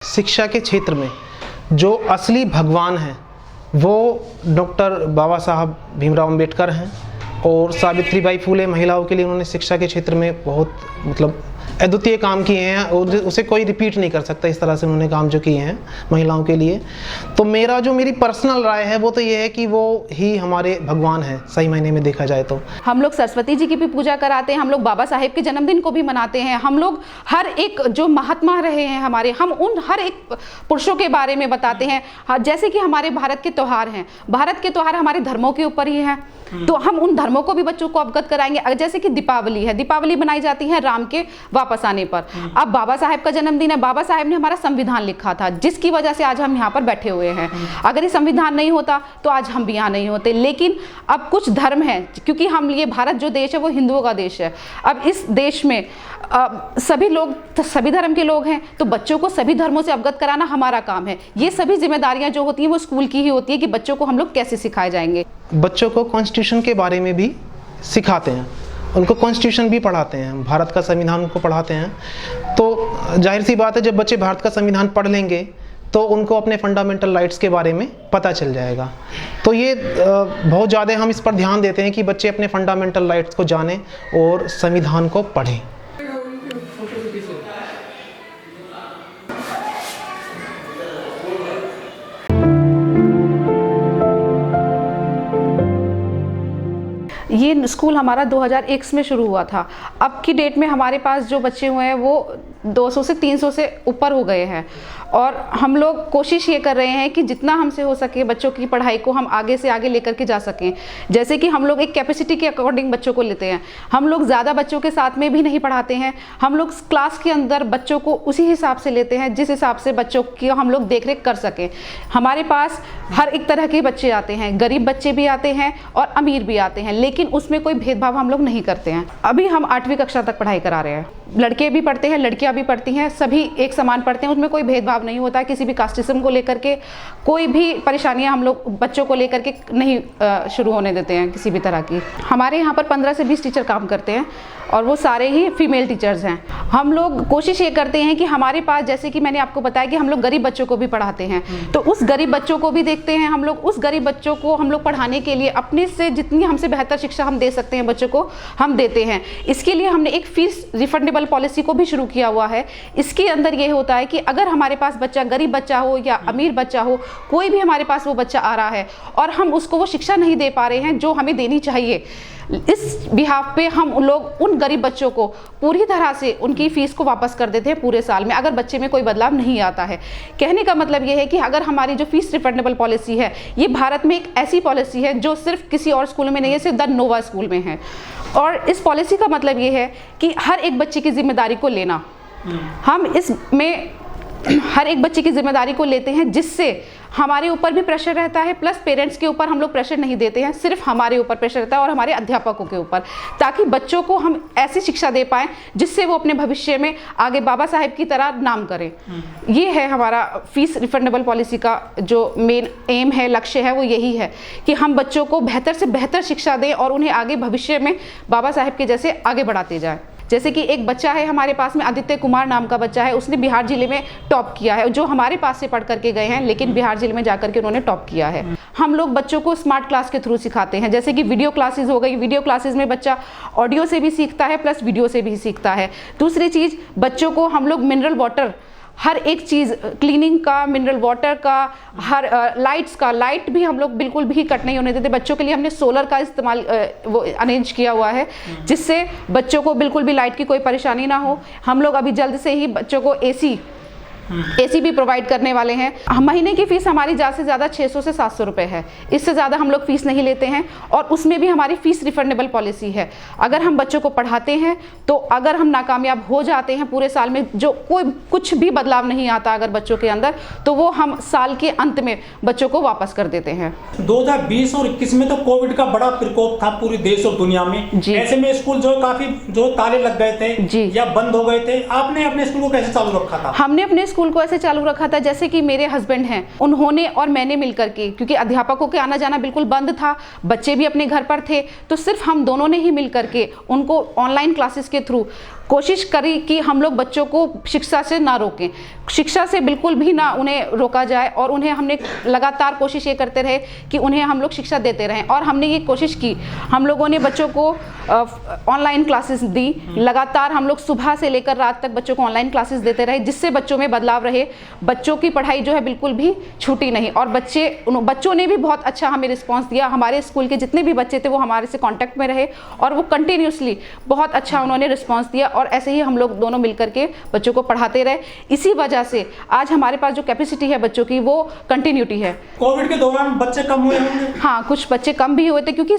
शिक्षा के क्षेत्र में जो असली भगवान हैं वो डॉक्टर बाबा साहब भीमराव अंबेडकर हैं और सावित्रीबाई फुले महिलाओं के लिए उन्होंने शिक्षा के क्षेत्र में बहुत मतलब अद्वितीय काम किए हैं और उसे कोई रिपीट नहीं कर सकता। इस तरह से उन्होंने काम जो किए हैं महिलाओं के लिए। तो मेरी पर्सनल राय है वो तो ये है कि वो ही हमारे भगवान हैं सही मायने में देखा जाए तो। हम लोग सरस्वती जी की भी पूजा कराते हैं, हम लोग बाबा साहेब के जन्मदिन को भी मनाते हैं, हम लोग हर एक जो महात्मा रहे हैं हमारे, हम उन हर एक पुरुषों के बारे में बताते हैं। जैसे कि हमारे भारत के त्यौहार हैं, भारत के त्यौहार हमारे धर्मों के ऊपर ही हैं, तो हम उन धर्मों को भी बच्चों को अवगत कराएंगे। जैसे कि दीपावली है, दीपावली बनाई जाती है राम के वापस आने पर। अब बाबा साहेब का जन्मदिन है, बाबा साहेब ने हमारा संविधान लिखा था जिसकी वजह से आज हम यहाँ पर बैठे हुए हैं। अगर ये संविधान नहीं होता तो आज हम भी यहाँ नहीं होते। लेकिन अब कुछ धर्म है, क्योंकि हम ये भारत जो देश है वो हिंदुओं का देश है। अब इस देश में सभी लोग सभी धर्म के लोग हैं, तो बच्चों को सभी धर्मों से अवगत कराना हमारा काम है। ये सभी जिम्मेदारियां जो होती हैं वो स्कूल की ही होती है कि बच्चों को हम लोग कैसे सिखाए जाएंगे। बच्चों को कॉन्स्टिट्यूशन के बारे में भी सिखाते हैं, उनको कॉन्स्टिट्यूशन भी पढ़ाते हैं, भारत का संविधान उनको पढ़ाते हैं। तो जाहिर सी बात है जब बच्चे भारत का संविधान पढ़ लेंगे तो उनको अपने फंडामेंटल राइट्स के बारे में पता चल जाएगा। तो ये बहुत ज़्यादा हम इस पर ध्यान देते हैं कि बच्चे अपने फंडामेंटल राइट्स को जानें और संविधान को पढ़ें। ये स्कूल हमारा 2001 में शुरू हुआ था। अब की डेट में हमारे पास जो बच्चे हुए हैं वो 200 से 300 से ऊपर हो गए हैं और हम लोग कोशिश ये कर रहे हैं कि जितना हमसे हो सके बच्चों की पढ़ाई को हम आगे से आगे लेकर के जा सकें। जैसे कि हम लोग एक कैपेसिटी के अकॉर्डिंग बच्चों को लेते हैं, हम लोग ज़्यादा बच्चों के साथ में भी नहीं पढ़ाते हैं, हम लोग क्लास के अंदर बच्चों को उसी हिसाब से लेते हैं जिस हिसाब से बच्चों की हम लोग देख रेख कर सकें। हमारे पास हर एक तरह के बच्चे आते हैं, गरीब बच्चे भी आते हैं और अमीर भी आते हैं, लेकिन उसमें कोई भेदभाव हम लोग नहीं करते हैं। अभी हम 8वीं कक्षा तक पढ़ाई करा रहे हैं, लड़के भी पढ़ते हैं लड़कियां भी पढ़ती हैं, सभी एक समान पढ़ते हैं, उसमें कोई भेदभाव नहीं होता है। किसी भी कास्टिज्म को लेकर के कोई भी परेशानियां हम लोग बच्चों को लेकर के नहीं शुरू होने देते हैं किसी भी तरह की। हमारे यहाँ पर 15 से 20 टीचर काम करते हैं और वो सारे ही फीमेल टीचर्स हैं। हम लोग कोशिश ये करते हैं कि हमारे पास, जैसे कि मैंने आपको बताया कि हम लोग गरीब बच्चों को भी पढ़ाते हैं, तो उस गरीब बच्चों को भी देखते हैं हम लोग। उस गरीब बच्चों को हम लोग पढ़ाने के लिए अपने से जितनी हमसे बेहतर शिक्षा हम दे सकते हैं बच्चों को हम देते हैं। इसके लिए हमने एक फीस रिफंडेबल पॉलिसी को भी शुरू किया हुआ है। इसके अंदर ये होता है कि अगर हमारे पास बच्चा गरीब बच्चा हो या अमीर बच्चा हो, कोई भी हमारे पास वो बच्चा आ रहा है और हम उसको वो शिक्षा नहीं दे पा रहे हैं जो हमें देनी चाहिए, इस बिहाफ पे हम लोग उन गरीब बच्चों को पूरी तरह से उनकी फीस को वापस कर देते हैं पूरे साल में, अगर बच्चे में कोई बदलाव नहीं आता है। कहने का मतलब ये है कि अगर हमारी जो फीस रिफंडेबल पॉलिसी है ये भारत में एक ऐसी पॉलिसी है जो सिर्फ किसी और स्कूल में नहीं है, सिर्फ द नोवा स्कूल में है। और इस पॉलिसी का मतलब ये है कि हर एक बच्चे की जिम्मेदारी को लेना, हम इसमें हर एक बच्चे की जिम्मेदारी को लेते हैं, जिससे हमारे ऊपर भी प्रेशर रहता है, प्लस पेरेंट्स के ऊपर हम लोग प्रेशर नहीं देते हैं, सिर्फ हमारे ऊपर प्रेशर रहता है और हमारे अध्यापकों के ऊपर, ताकि बच्चों को हम ऐसी शिक्षा दे पाएं जिससे वो अपने भविष्य में आगे बाबा साहेब की तरह नाम करें। ये है हमारा फीस रिफंडेबल पॉलिसी का जो मेन एम है, लक्ष्य है, वो यही है कि हम बच्चों को बेहतर से बेहतर शिक्षा दें और उन्हें आगे भविष्य में बाबा साहेब के जैसे आगे बढ़ाते जाएं। जैसे कि एक बच्चा है हमारे पास में, आदित्य कुमार नाम का बच्चा है, उसने बिहार जिले में टॉप किया है, जो हमारे पास से पढ़ करके गए हैं, लेकिन बिहार जिले में जाकर के उन्होंने टॉप किया है। हम लोग बच्चों को स्मार्ट क्लास के थ्रू सिखाते हैं, जैसे कि वीडियो क्लासेस हो गई। वीडियो क्लासेस में बच्चा ऑडियो से भी सीखता है प्लस वीडियो से भी सीखता है। दूसरी चीज़, बच्चों को हम लोग मिनरल वाटर, हर एक चीज़, क्लीनिंग का, मिनरल वाटर का, हर लाइट्स का, लाइट भी हम लोग बिल्कुल भी कट नहीं होने देते। बच्चों के लिए हमने सोलर का इस्तेमाल वो अरेंज किया हुआ है, जिससे बच्चों को बिल्कुल भी लाइट की कोई परेशानी ना हो। हम लोग अभी जल्द से ही बच्चों को एसी भी प्रोवाइड करने वाले हैं। महीने की फ़ीस हमारी ज़्यादा से ज़्यादा 600 से 700 रुपये है, इससे ज़्यादा हम लोग फ़ीस नहीं लेते हैं और उसमें भी हमारी फ़ीस रिफंडेबल पॉलिसी है। अगर हम बच्चों को पढ़ाते हैं तो अगर हम नाकामयाब हो जाते हैं पूरे साल में, जो कोई कुछ भी बदलाव नहीं आता अगर बच्चों के अंदर, तो वो हम साल के अंत में बच्चों को वापस कर देते हैं। 2020 और 21 में तो कोविड का बड़ा प्रकोप था पूरे देश और दुनिया में। ऐसे में स्कूल जो काफ़ी ताले लग गए थे या बंद हो गए थे, आपने अपने स्कूल को कैसे चालू रखा था? हमने अपने स्कूल को ऐसे चालू रखा था जैसे कि मेरे हस्बैंड हैं, उन्होंने और मैंने मिलकर के, क्योंकि अध्यापकों के आना जाना बिल्कुल बंद था, बच्चे भी अपने घर पर थे, तो सिर्फ हम दोनों ने ही मिलकर के उनको ऑनलाइन क्लासेस के थ्रू कोशिश करी कि हम लोग बच्चों को शिक्षा से ना रोकें, शिक्षा से बिल्कुल भी ना उन्हें रोका जाए, और उन्हें हमने लगातार कोशिश ये करते रहे कि उन्हें हम लोग शिक्षा देते रहें। और हमने ये कोशिश की, हम लोगों ने बच्चों को ऑनलाइन क्लासेस दी, लगातार हम लोग सुबह से लेकर रात तक बच्चों को ऑनलाइन क्लासेस देते रहे, जिससे बच्चों में बदलाव रहे, बच्चों की पढ़ाई जो है बिल्कुल भी छूटी नहीं। और बच्चों ने भी बहुत अच्छा हमें रिस्पांस दिया। हमारे स्कूल के जितने भी बच्चे थे वो हमारे से कांटेक्ट में रहे और वो कंटिन्यूसली बहुत अच्छा उन्होंने रिस्पांस दिया, और ऐसे ही हम लोग दोनों मिलकर के बच्चों को पढ़ाते रहे। इसी वजह से आज हमारे पास जो कैपेसिटी है बच्चों की वो कंटिन्यूटी है। कोविड के दौरान बच्चे कम हुए होंगे? हाँ, कुछ बच्चे कम भी हुए थे, क्योंकि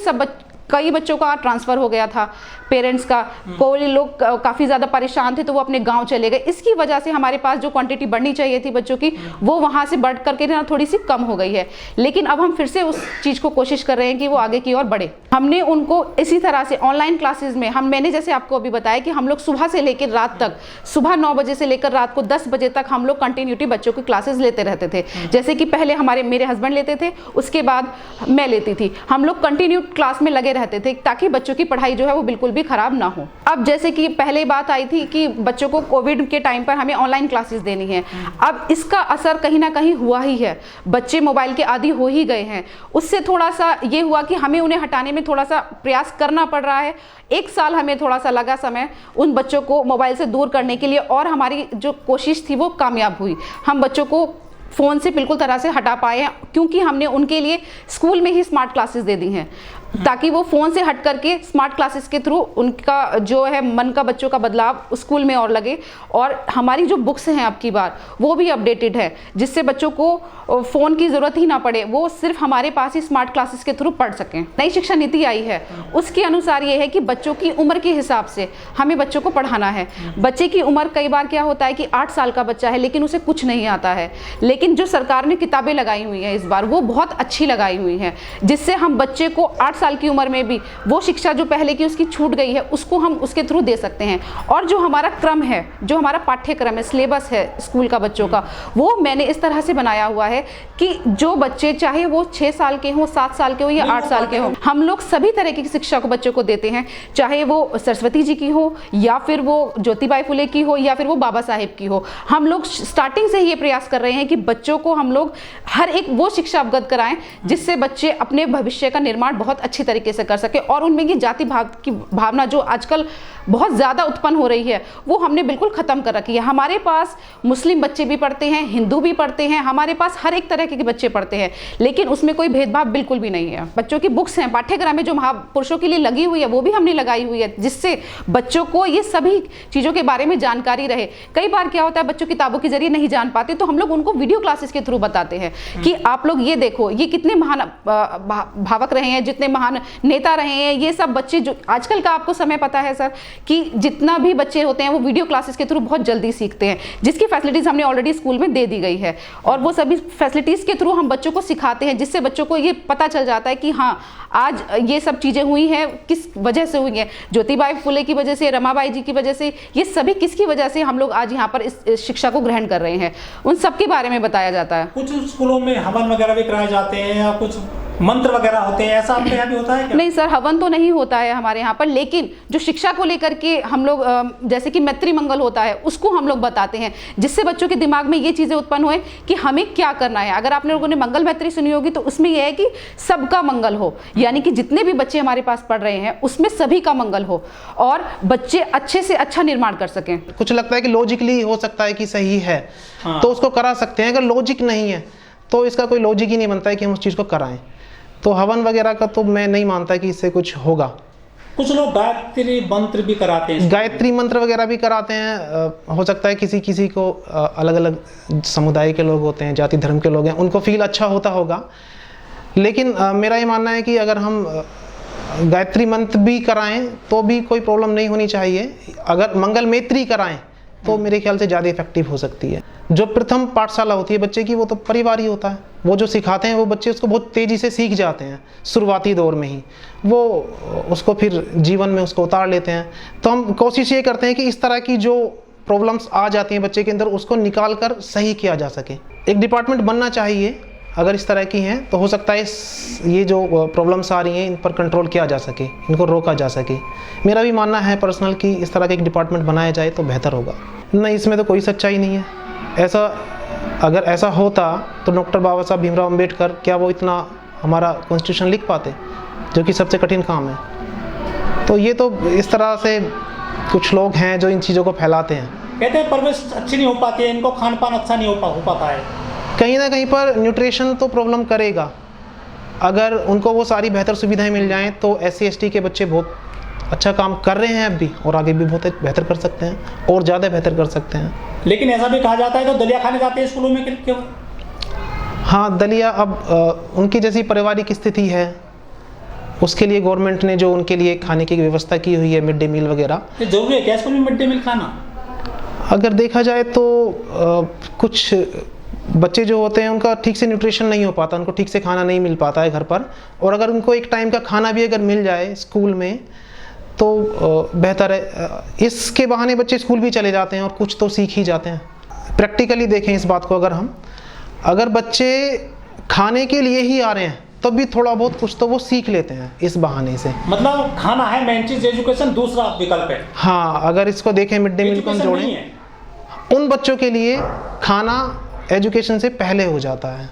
कई बच्चों का ट्रांसफ़र हो गया था, पेरेंट्स का, कोई लोग काफ़ी ज़्यादा परेशान थे तो वो अपने गांव चले गए। इसकी वजह से हमारे पास जो क्वांटिटी बढ़नी चाहिए थी बच्चों की वो वहाँ से बढ़ करके ना थोड़ी सी कम हो गई है। लेकिन अब हम फिर से उस चीज़ को कोशिश कर रहे हैं कि वो आगे की ओर बढ़े। हमने उनको इसी तरह से ऑनलाइन क्लासेज में मैंने जैसे आपको अभी बताया कि हम लोग सुबह से लेकर रात तक, सुबह 9 बजे से लेकर रात को 10 बजे तक हम लोग कंटिन्यूटी बच्चों की क्लासेस लेते रहते थे। जैसे कि पहले मेरे हस्बैंड लेते थे, उसके बाद मैं लेती थी। हम लोग कंटिन्यू क्लास में लगे रहते थे ताकि बच्चों की पढ़ाई जो है वो बिल्कुल भी खराब ना हो। अब जैसे कि पहले बात आई थी कि बच्चों को कोविड के टाइम पर हमें ऑनलाइन क्लासेस देनी है, अब इसका असर कहीं ना कहीं हुआ ही है, बच्चे मोबाइल के आदी हो ही गए हैं। उससे थोड़ा सा ये हुआ कि हमें उन्हें हटाने में थोड़ा सा प्रयास करना पड़ रहा है। 1 साल हमें थोड़ा सा लगा समय उन बच्चों को मोबाइल से दूर करने के लिए, और हमारी जो कोशिश थी वो कामयाब हुई। हम बच्चों को फ़ोन से बिल्कुल तरह से हटा पाए हैं, क्योंकि हमने उनके लिए स्कूल में ही स्मार्ट क्लासेस दे दी हैं, ताकि वो फ़ोन से हट करके स्मार्ट क्लासेस के थ्रू उनका जो है मन का बच्चों का बदलाव स्कूल में और लगे। और हमारी जो बुक्स हैं अब की बार वो भी अपडेटेड है, जिससे बच्चों को फ़ोन की ज़रूरत ही ना पड़े, वो सिर्फ हमारे पास ही स्मार्ट क्लासेस के थ्रू पढ़ सकें। नई शिक्षा नीति आई है, उसके अनुसार ये है कि बच्चों की उम्र के हिसाब से हमें बच्चों को पढ़ाना है। बच्चे की उम्र कई बार क्या होता है कि 8 साल का बच्चा है लेकिन उसे कुछ नहीं आता है, लेकिन जो सरकार ने किताबें लगाई हुई हैं इस बार वो बहुत अच्छी लगाई हुई हैं, जिससे हम बच्चे को 8 साल की उम्र में भी वो शिक्षा जो पहले की उसकी छूट गई है उसको हम उसके थ्रू दे सकते हैं। और जो हमारा क्रम है, जो हमारा पाठ्यक्रम है, सिलेबस है स्कूल का बच्चों का, वो मैंने इस तरह से बनाया हुआ है कि जो बच्चे चाहे वो 6 साल के हों, 7 साल के हो या 8 साल के हों, हम लोग सभी तरह की शिक्षा को बच्चों को देते हैं, चाहे वो सरस्वती जी की हो या फिर वो ज्योतिबाई फुले की हो या फिर वो बाबा साहेब की हो। हम लोग स्टार्टिंग से ही ये प्रयास कर रहे हैं कि बच्चों को हम लोग हर एक वो शिक्षा अवगत कराएं जिससे बच्चे अपने भविष्य का निर्माण बहुत अच्छी तरीके से कर सके। और उनमें की जाति भाव की भावना जो आजकल बहुत ज़्यादा उत्पन्न हो रही है वो हमने बिल्कुल ख़त्म कर रखी है। हमारे पास मुस्लिम बच्चे भी पढ़ते हैं, हिंदू भी पढ़ते हैं, हमारे पास हर एक तरह के बच्चे पढ़ते हैं, लेकिन उसमें कोई भेदभाव बिल्कुल भी नहीं है। बच्चों की बुक्स हैं, पाठ्यक्रम में जो महापुरुषों के लिए लगी हुई है वो भी हमने लगाई हुई है, जिससे बच्चों को ये सभी चीज़ों के बारे में जानकारी रहे। कई बार क्या होता है बच्चों किताबों के जरिए नहीं जान पाते, तो हम लोग उनको वीडियो क्लासेस के थ्रू बताते हैं कि आप लोग ये देखो, ये कितने महान भावक रहे हैं, जितने महान नेता रहे हैं, ये सब बच्चे जो आजकल का आपको समय पता है सर कि जितना भी बच्चे होते हैं वो वीडियो क्लासेस के थ्रू बहुत जल्दी सीखते हैं, जिसकी फैसिलिटीज़ हमने ऑलरेडी स्कूल में दे दी गई है। और वो सभी फैसिलिटीज़ के थ्रू हम बच्चों को सिखाते हैं, जिससे बच्चों को ये पता चल जाता है कि हाँ आज ये सब चीज़ें हुई हैं, किस वजह से हुई हैं, ज्योतिबाई फुले की वजह से, रमाबाई जी की वजह से, ये सभी किसकी वजह से हम लोग आज यहाँ पर इस शिक्षा को ग्रहण कर रहे हैं, उन सब के बारे में बताया जाता है। कुछ स्कूलों में हवन वगैरह भी कराए जाते हैं या कुछ मंत्र वगैरह होते हैं, ऐसा आपके यहाँ भी होता है क्या? नहीं सर, हवन तो नहीं होता है हमारे यहाँ पर, लेकिन जो शिक्षा को लेकर के हम लोग जैसे कि मैत्री मंगल होता है उसको हम लोग बताते हैं, जिससे बच्चों के दिमाग में ये चीज़ें उत्पन्न हुए कि हमें क्या करना है। अगर आपने लोगों ने मंगल मैत्री सुनी होगी तो उसमें यह है कि सबका मंगल हो, यानी कि जितने भी बच्चे हमारे पास पढ़ रहे हैं उसमें सभी का मंगल हो और बच्चे अच्छे से अच्छा निर्माण कर सकें। कुछ लगता है कि लॉजिकली हो सकता है कि सही है तो उसको करा सकते हैं, अगर लॉजिक नहीं है तो इसका कोई लॉजिक ही नहीं बनता है कि हम उस चीज़ को कराएं। तो हवन वगैरह का तो मैं नहीं मानता कि इससे कुछ होगा। कुछ लोग गायत्री मंत्र भी कराते हैं, गायत्री मंत्र वगैरह भी कराते हैं। हो सकता है किसी को अलग अलग समुदाय के लोग होते हैं, जाति धर्म के लोग हैं, उनको फील अच्छा होता होगा। लेकिन मेरा ये मानना है कि अगर हम गायत्री मंत्र भी कराएं तो भी कोई प्रॉब्लम नहीं होनी चाहिए। अगर मंगल मैत्री कराएं तो मेरे ख्याल से ज़्यादा इफेक्टिव हो सकती है। जो प्रथम पाठशाला होती है बच्चे की वो तो परिवार ही होता है, वो जो सिखाते हैं वो बच्चे उसको बहुत तेज़ी से सीख जाते हैं शुरुआती दौर में ही, वो उसको फिर जीवन में उसको उतार लेते हैं। तो हम कोशिश ये करते हैं कि इस तरह की जो प्रॉब्लम्स आ जाती हैं बच्चे के अंदर उसको निकाल कर सही किया जा सके। एक डिपार्टमेंट बनना चाहिए अगर इस तरह की हैं तो हो सकता है ये जो प्रॉब्लम्स आ रही हैं इन पर कंट्रोल किया जा सके, इनको रोका जा सके। मेरा भी मानना है पर्सनल कि इस तरह का एक डिपार्टमेंट बनाया जाए तो बेहतर होगा। नहीं, इसमें तो कोई सच्चाई नहीं है। अगर ऐसा होता तो डॉक्टर बाबा साहब भीमराव अम्बेडकर क्या वो इतना हमारा कॉन्स्टिट्यूशन लिख पाते, जो कि सबसे कठिन काम है। तो ये तो इस तरह से कुछ लोग हैं जो इन चीज़ों को फैलाते हैं। कहते हैं परवरिश अच्छी नहीं हो पाती है, इनको खान पान अच्छा नहीं हो पाता है। कहीं ना कहीं पर न्यूट्रिशन तो प्रॉब्लम करेगा। अगर उनको वो सारी बेहतर सुविधाएं मिल जाएं तो SC/ST के बच्चे बहुत अच्छा काम कर रहे हैं अब भी, और आगे भी बहुत बेहतर कर सकते हैं और ज़्यादा बेहतर कर सकते हैं। लेकिन ऐसा भी कहा जाता है तो दलिया खाने जाते हैं स्कूलों में, क्यों? हाँ, दलिया अब उनकी जैसी पारिवारिक स्थिति है, उसके लिए गवर्नमेंट ने जो उनके लिए खाने की व्यवस्था की हुई है, मिड डे मील वगैरह। जरूरी है क्या स्कूल में मिड डे मील खाना? अगर देखा जाए तो कुछ बच्चे जो होते हैं उनका ठीक से न्यूट्रिशन नहीं हो पाता, उनको ठीक से खाना नहीं मिल पाता है घर पर, और अगर उनको एक टाइम का खाना भी अगर मिल जाए स्कूल में तो बेहतर है। इसके बहाने बच्चे स्कूल भी चले जाते हैं और कुछ तो सीख ही जाते हैं। प्रैक्टिकली देखें इस बात को, अगर बच्चे खाने के लिए ही आ रहे हैं तब भी थोड़ा बहुत कुछ तो वो सीख लेते हैं इस बहाने से। मतलब खाना है मेन चीज, एजुकेशन दूसरा विकल्प है। हाँ, अगर इसको देखें मिड डे मील को जोड़ें, उन बच्चों के लिए खाना एजुकेशन से पहले हो जाता है।